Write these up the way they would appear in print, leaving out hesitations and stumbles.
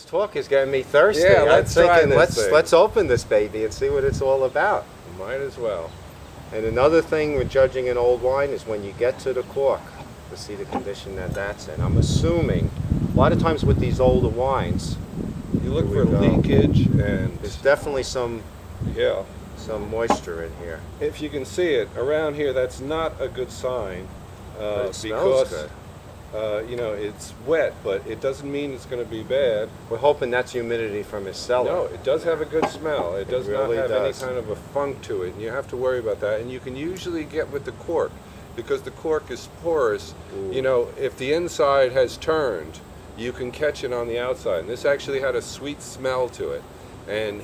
this talk is getting me thirsty. Yeah, I'm thinking, this thing. let's open this baby and see what it's all about. Might as well. And another thing with judging an old wine is when you get to the cork to see the condition that that's in. I'm assuming a lot of times with these older wines, You look for leakage, and there's definitely some moisture in here. if you can see it around here, that's not a good sign But it smells because good. you know, it's wet, but it doesn't mean it's going to be bad. We're hoping that's humidity from his cellar. No, it does have a good smell. It does really not have does. any kind of a funk to it, and you have to worry about that. And you can usually get with the cork, because the cork is porous. Ooh. You know, if the inside has turned, you can catch it on the outside. And this actually had a sweet smell to it. And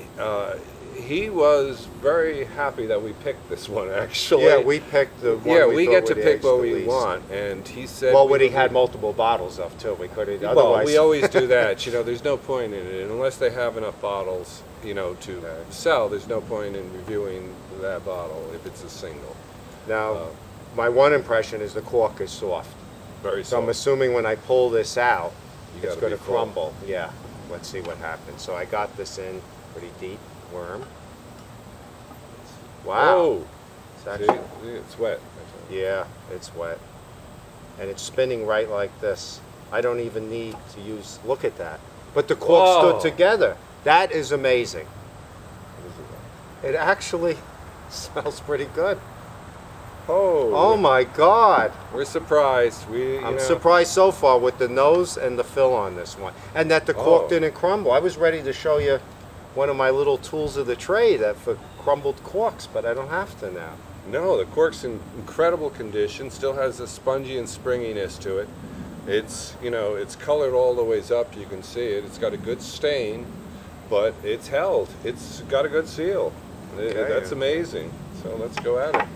he was very happy that we picked this one, actually. Yeah, we picked the one. Yeah, we we get to would pick age what the we least. want, and he said. Well, what he had multiple bottles of too. We could have. Well, Otherwise, we always do that. You know, there's no point in it unless they have enough bottles, you know, to sell. There's no point in reviewing that bottle if it's a single. Now, my one impression is the cork is soft. Very So I'm soft. assuming when I pull this out, You it's gotta going be to full. crumble. Yeah. Let's see what happens. So I got this in pretty deep worm. Wow. Oh, It's see, actually, it's wet. yeah, it's wet. And it's spinning right like this. I don't even need to use, look at that. But the cork Whoa. stood together. That is amazing. It actually smells pretty good. Oh my God. We're surprised. I'm surprised so far with the nose and the fill on this one. And that the cork Oh. didn't crumble. I was ready to show you one of my little tools of the trade that for crumbled corks, but I don't have to now. No, the cork's in incredible condition. Still has a spongy and springiness to it. It's, you know, it's colored all the ways up. You can see it. It's got a good stain, but it's held. It's got a good seal. Okay. That's amazing. So let's go at it.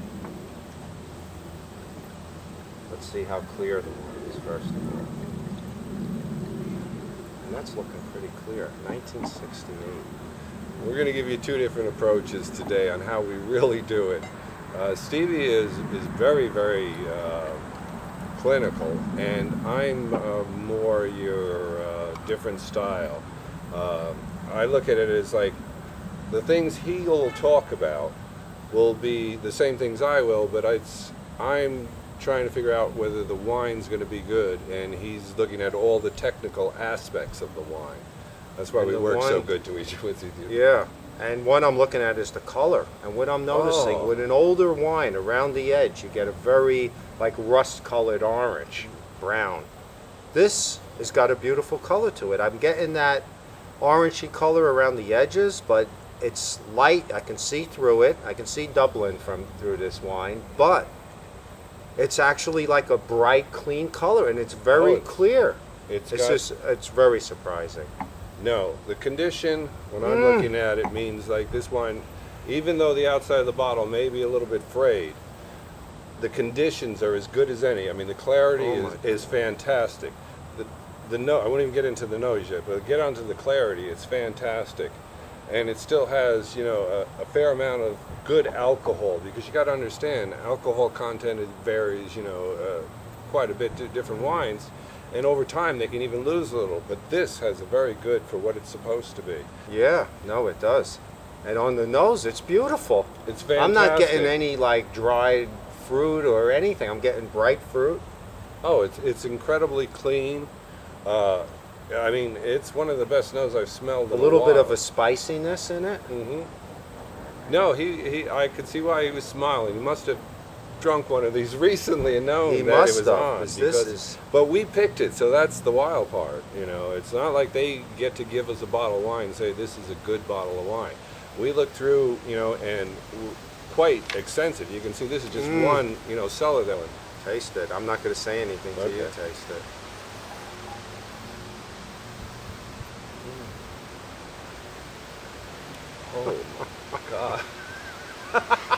Let's see how clear the wine is first of all. And that's looking pretty clear. 1968. We're going to give you two different approaches today on how we really do it. Stevie is very, very clinical, and I'm more your different style. I look at it as like the things he'll talk about will be the same things I will, but I'm trying to figure out whether the wine's going to be good, and he's looking at all the technical aspects of the wine. That's why we work so good with you. Yeah, and one I'm looking at is the color. And what I'm noticing, with an older wine, around the edge, you get a very, like, rust-colored orange, brown. This has got a beautiful color to it. I'm getting that orangey color around the edges, but it's light. I can see through it. I can see Dublin through this wine, but it's actually like a bright, clean color, and it's very clear. It's very surprising. No, the condition, when I'm looking at it, means like this wine, even though the outside of the bottle may be a little bit frayed, the conditions are as good as any. I mean, the clarity is fantastic. I won't even get into the nose yet, but get onto the clarity, it's fantastic. And it still has, you know, a fair amount of good alcohol, because you got to understand, alcohol content varies, you know, quite a bit to different wines. And over time, they can even lose a little. But this has a very good for what it's supposed to be. Yeah, no, it does. And on the nose, it's beautiful. It's fantastic. I'm not getting any, like, dried fruit or anything. I'm getting bright fruit. Oh, it's incredibly clean. I mean, it's one of the best noses I've smelled in a little bit while. of a spiciness in it. No, I could see why he was smiling. He must have drunk one of these recently and known He that must it was have, on. 'cause this is- But we picked it, so that's the wild part. You know, it's not like they get to give us a bottle of wine and say this is a good bottle of wine. We look through, you know, and quite extensive. You can see this is just one, you know, cellar that one. Taste it. I'm not going to say anything till you taste it. Oh my God.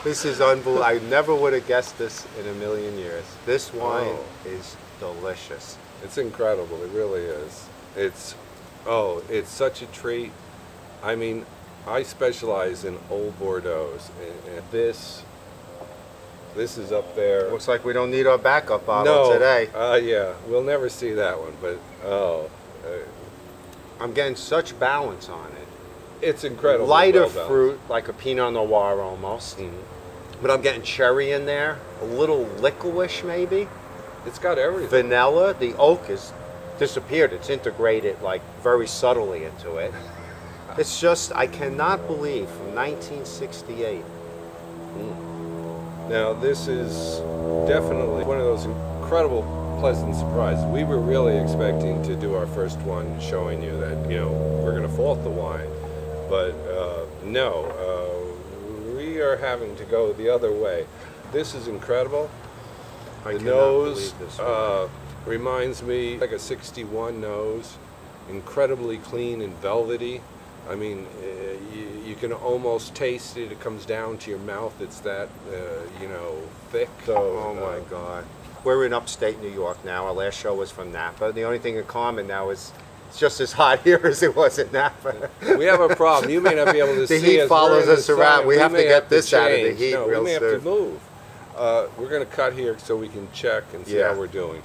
This is unbelievable. I never would have guessed this in a million years. This wine is delicious. It's incredible. It really is. It's such a treat. I mean, I specialize in old Bordeaux's, and this is up there. Looks like we don't need our backup bottle today. Yeah, we'll never see that one, but I'm getting such balance on it. It's incredible. Lighter well balanced. fruit, like a Pinot Noir almost. But I'm getting cherry in there, a little licorice maybe. It's got everything. Vanilla, the oak has disappeared. It's integrated like very subtly into it. It's just, I cannot believe, from 1968. Now this is definitely one of those incredible pleasant surprises. We were really expecting to do our first one showing you that, you know, we're going to fault the wine, but no, we are having to go the other way. This is incredible. The nose reminds me like a 61 nose, incredibly clean and velvety. I mean, you can almost taste it. It comes down to your mouth. It's that, you know, thick. So, Oh my God. We're in upstate New York now. Our last show was from Napa. The only thing in common now is it's just as hot here as it was in Napa. We have a problem. You may not be able to The see heat us. follows We're in us the around. sun. We have to may get this out of the change. heat No, real we may have soon. to move. We're going to cut here so we can check and see how we're doing.